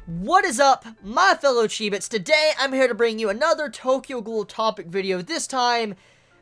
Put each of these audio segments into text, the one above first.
What is up, my fellow Chibits? Today, I'm here to bring you another Tokyo Ghoul topic video, this time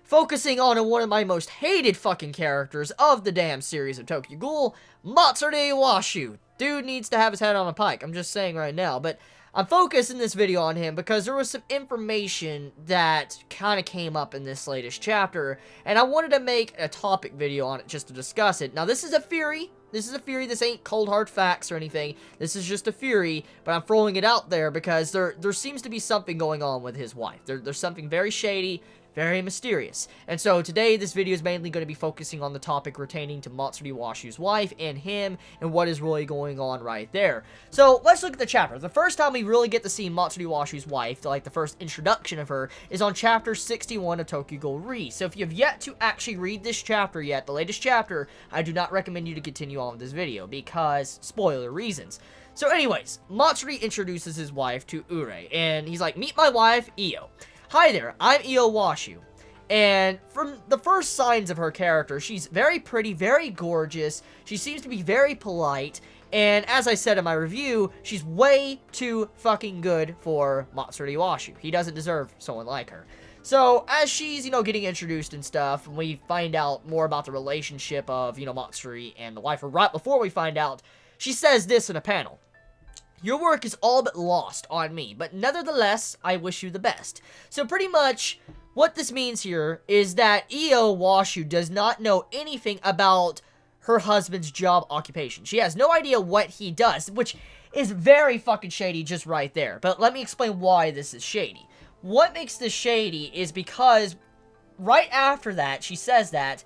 focusing on one of my most hated fucking characters of the damn series of Tokyo Ghoul, Matsuri Washuu. Dude needs to have his head on a pike, I'm just saying right now, but I'm focusing this video on him because there was some information that kind of came up in this latest chapter, and I wanted to make a topic video on it just to discuss it. Now, this is a theory. This ain't cold hard facts or anything. This is just a theory, but I'm throwing it out there because there seems to be something going on with his wife. There's something very shady, very mysterious. And so today, this video is mainly going to be focusing on the topic pertaining to Matsuri Washuu's wife and him and what is really going on right there. So let's look at the chapter. The first time we really get to see Matsuri Washuu's wife, like the first introduction of her, is on chapter 61 of Tokyo Ghoul Re. So if you have yet to actually read this chapter yet, the latest chapter, I do not recommend you to continue on with this video because spoiler reasons. So anyways, Matsuri introduces his wife to Ure, and he's like, "Meet my wife, Io. Hi there, I'm Io Washuu." And from the first signs of her character, she's very pretty, very gorgeous, she seems to be very polite, and as I said in my review, she's way too fucking good for Matsuri Washuu. He doesn't deserve someone like her. So, as she's, getting introduced and stuff, and we find out more about the relationship of, Matsuri and the wife, or right before we find out, she says this in a panel. "Your work is all but lost on me, but nevertheless, I wish you the best." So pretty much, what this means here is that Io Washuu does not know anything about her husband's job occupation. She has no idea what he does, which is very fucking shady just right there. But let me explain why this is shady. What makes this shady is because right after that, she says that,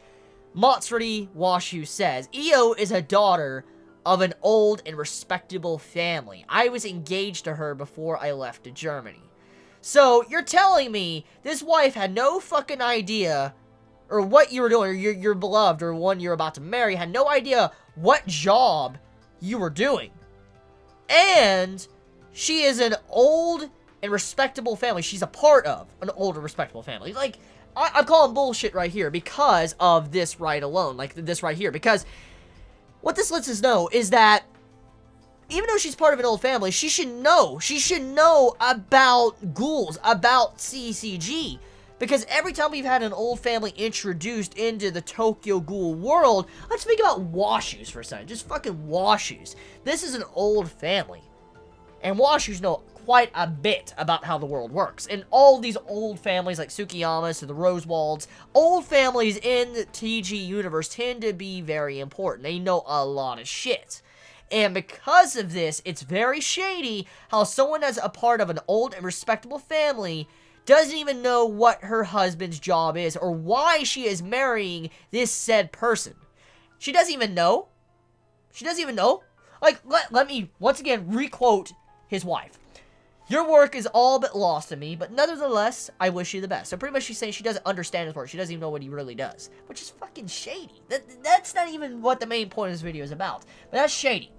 Matsuri Washuu says, "Io is a daughter of an old and respectable family. I was engaged to her before I left to Germany." So, you're telling me this wife had no fucking idea, or what you were doing, or your beloved, or one you're about to marry, had no idea what job you were doing. And she is an old and respectable family. She's a part of an old and respectable family. Like, I'm calling bullshit right here because of this right alone. Like, this right here. Because what this lets us know is that even though she's part of an old family, she should know. She should know about ghouls, about CCG. Because every time we've had an old family introduced into the Tokyo Ghoul world, let's think about Washuus for a second. Just fucking Washuus. This is an old family. And Washuus know quite a bit about how the world works. And all these old families like Tsukiyama's to the Rosewalds, old families in the TG universe tend to be very important. They know a lot of shit. And because of this, it's very shady how someone that's a part of an old and respectable family doesn't even know what her husband's job is or why she is marrying this said person. She doesn't even know. She doesn't even know. Like, let me once again requote his wife. "Your work is all but lost to me, but nevertheless, I wish you the best." So pretty much she's saying she doesn't understand his work. She doesn't even know what he really does. Which is fucking shady. That's not even what the main point of this video is about. But that's shady.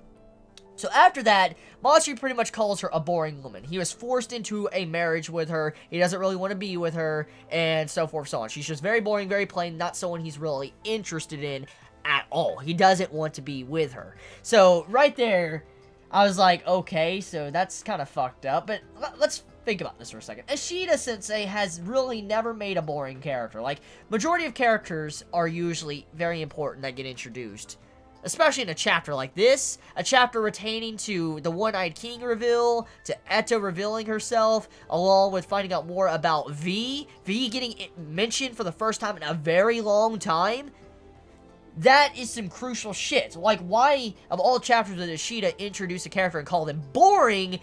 So after that, Matsuri pretty much calls her a boring woman. He was forced into a marriage with her. He doesn't really want to be with her, and so forth, so on. She's just very boring, very plain, not someone he's really interested in at all. He doesn't want to be with her. So right there, I was like, okay, so that's kind of fucked up, but let's think about this for a second. Ishida Sensei has really never made a boring character. Like, majority of characters are usually very important that get introduced. Especially in a chapter like this, a chapter retaining to the One-Eyed King reveal, to Eto revealing herself, along with finding out more about V getting mentioned for the first time in a very long time. That is some crucial shit. Like, why, of all chapters did Ishida introduce a character and call them boring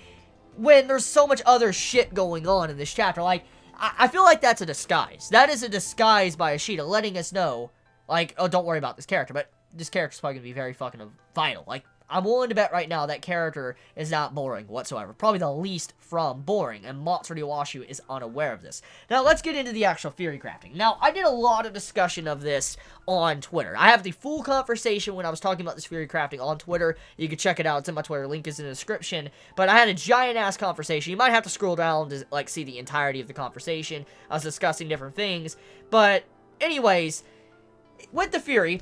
when there's so much other shit going on in this chapter? Like, I feel like that's a disguise. That is a disguise by Ishida, letting us know, like, oh, don't worry about this character, but this character's probably gonna be very fucking vital. Like, I'm willing to bet right now that character is not boring whatsoever. Probably the least from boring, and Matsuri Washuu is unaware of this. Now, let's get into the actual theory crafting. Now, I did a lot of discussion of this on Twitter. I have the full conversation when I was talking about this theory crafting on Twitter. You can check it out. It's in my Twitter. Link is in the description. But I had a giant-ass conversation. You might have to scroll down to, like, see the entirety of the conversation. I was discussing different things. But, anyways, with the theory,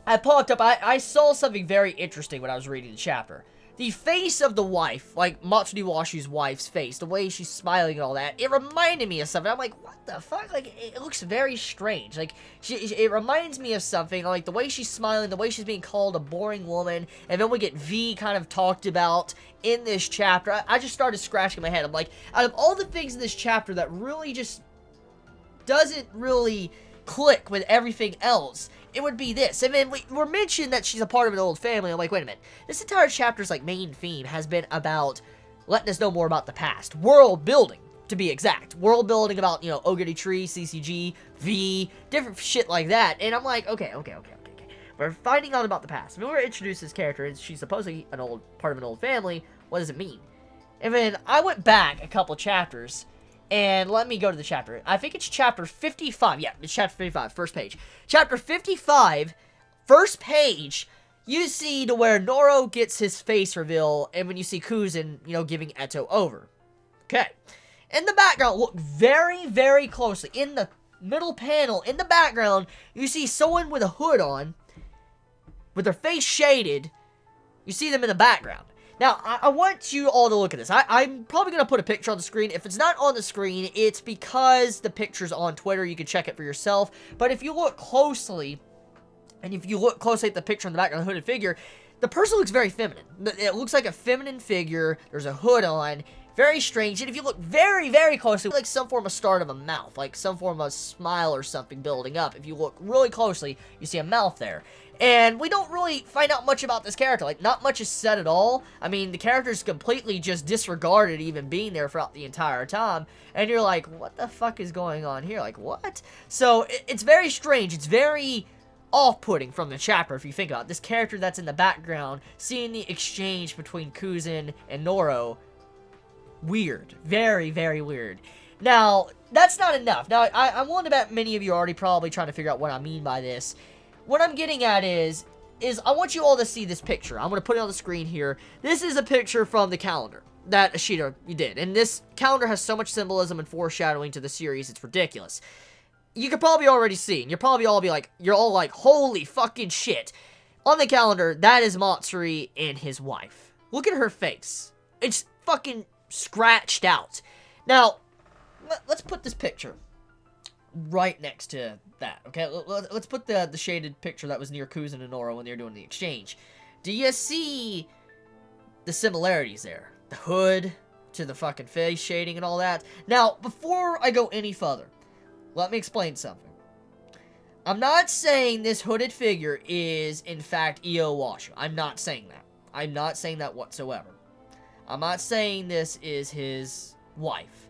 I popped up, I saw something very interesting when I was reading the chapter. The face of the wife, like Matsuri Washuu's wife's face, the way she's smiling and all that, it reminded me of something. I'm like, what the fuck? Like, it looks very strange. Like, it reminds me of something, like the way she's smiling, the way she's being called a boring woman, and then we get V kind of talked about in this chapter. I just started scratching my head. I'm like, out of all the things in this chapter that really just doesn't really click with everything else, it would be this. And then we're mentioned that she's a part of an old family. I'm like, wait a minute. This entire chapter's like main theme has been about letting us know more about the past. World building, to be exact. World building about, you know, Ogre Tree, CCG, V, different shit like that. And I'm like, okay. We're finding out about the past. I mean, we're introduced this character, and she's supposedly part of an old family. What does it mean? And then I went back a couple chapters, and let me go to the chapter. I think it's chapter 55. Yeah, it's chapter 55, first page. Chapter 55, first page, you see to where Noro gets his face reveal, and when you see Kuzan, you know, giving Eto over. Okay. In the background, look very, very closely. In the middle panel, in the background, you see someone with a hood on, with their face shaded. You see them in the background. Now, I want you all to look at this. I'm probably going to put a picture on the screen. If it's not on the screen, it's because the picture's on Twitter. You can check it for yourself. But if you look closely, and if you look closely at the picture in the background, the hooded figure, the person looks very feminine. It looks like a feminine figure. There's a hood on. Very strange. And if you look very, very closely, like some form of start of a mouth. Like some form of smile or something building up. If you look really closely, you see a mouth there. And we don't really find out much about this character. Like, not much is said at all. I mean, the character's completely just disregarded even being there throughout the entire time. And you're like, what the fuck is going on here? Like, what? So, it's very strange. It's very off-putting from the chapter, if you think about it. This character that's in the background, seeing the exchange between Kuzan and Noro. Weird. Very, very weird. Now, that's not enough. Now, I'm willing to bet many of you are already probably trying to figure out what I mean by this. What I'm getting at is I want you all to see this picture. I'm going to put it on the screen here. This is a picture from the calendar that Ashita did. And this calendar has so much symbolism and foreshadowing to the series, it's ridiculous. You could probably already see, and you'll probably all be like, you're all like, holy fucking shit. On the calendar, that is Matsuri and his wife. Look at her face. It's fucking scratched out. Now, let's put this picture right next to that, okay? Let's put the shaded picture that was near Kuzan and Noro when they were doing the exchange. Do you see the similarities there? The hood to the fucking face shading and all that. Now, before I go any further, let me explain something. I'm not saying this hooded figure is, in fact, Matsuri Washuu. I'm not saying that. I'm not saying that whatsoever. I'm not saying this is his wife.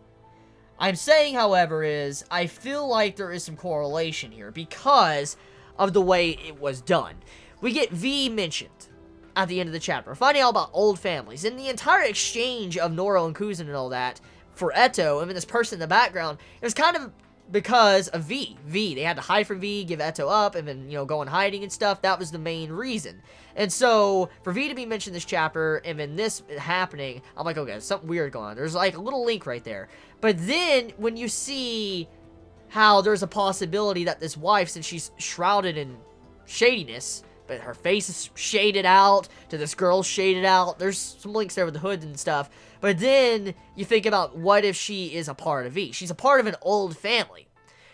I'm saying, however, is I feel like there is some correlation here because of the way it was done. We get V mentioned at the end of the chapter, finding out about old families. And the entire exchange of Noro and Kuzan and all that for Eto, and then this person in the background, it was kind of because of V. They had to hide from V, give Eto up, and then, you know, go in hiding and stuff. That was the main reason. And so, for V to be mentioned in this chapter, and then this happening, I'm like, okay, there's something weird going on. There's like a little link right there. But then, when you see how there's a possibility that this wife, since she's shrouded in shadiness, but her face is shaded out, to this girl shaded out, there's some links there with the hood and stuff. But then, you think about, what if she is a part of V? She's a part of an old family.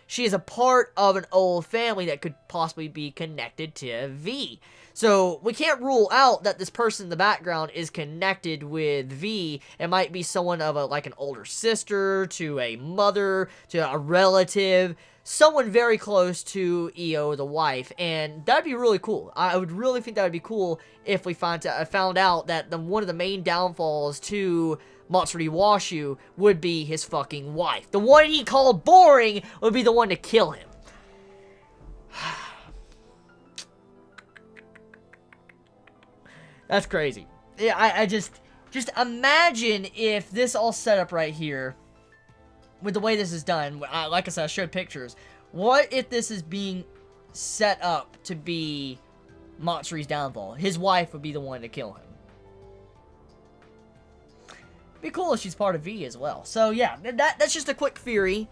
She is a part of an old family that could possibly be connected to V. So, we can't rule out that this person in the background is connected with V. It might be someone of like an older sister, to a mother, to a relative, someone very close to Io, the wife, and that'd be really cool. I would really think that would be cool if we found out that one of the main downfalls to Matsuri Washuu would be his fucking wife. The one he called boring would be the one to kill him. That's crazy. Yeah, I just imagine if this all set up right here, with the way this is done, like I said, I showed pictures. What if this is being set up to be Matsuri's downfall? His wife would be the one to kill him. It'd be cool if she's part of V as well. So yeah, that's just a quick theory.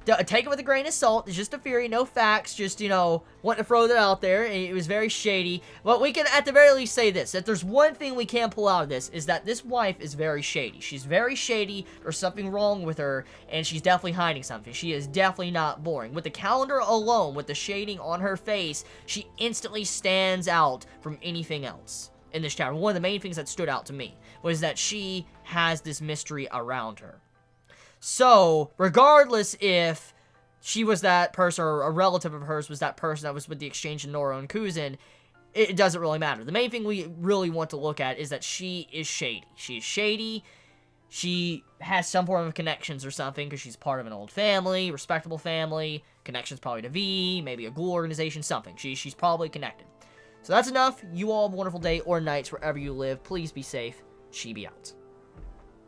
take it with a grain of salt. It's just a theory, no facts, just, you know, wanting to throw that out there. It was very shady. But we can, at the very least, say this, that there's one thing we can pull out of this, is that this wife is very shady. She's very shady, there's something wrong with her, and she's definitely hiding something. She is definitely not boring. With the calendar alone, with the shading on her face, she instantly stands out from anything else in this chapter. One of the main things that stood out to me was that she has this mystery around her. So, regardless if she was that person, or a relative of hers was that person that was with the exchange in Noro and Kuzin, it doesn't really matter. The main thing we really want to look at is that she is shady. She is shady. She has some form of connections or something, because she's part of an old family, respectable family, connections probably to V, maybe a Ghoul organization, something. She's probably connected. So that's enough. You all have a wonderful day or nights wherever you live. Please be safe. Chibi out.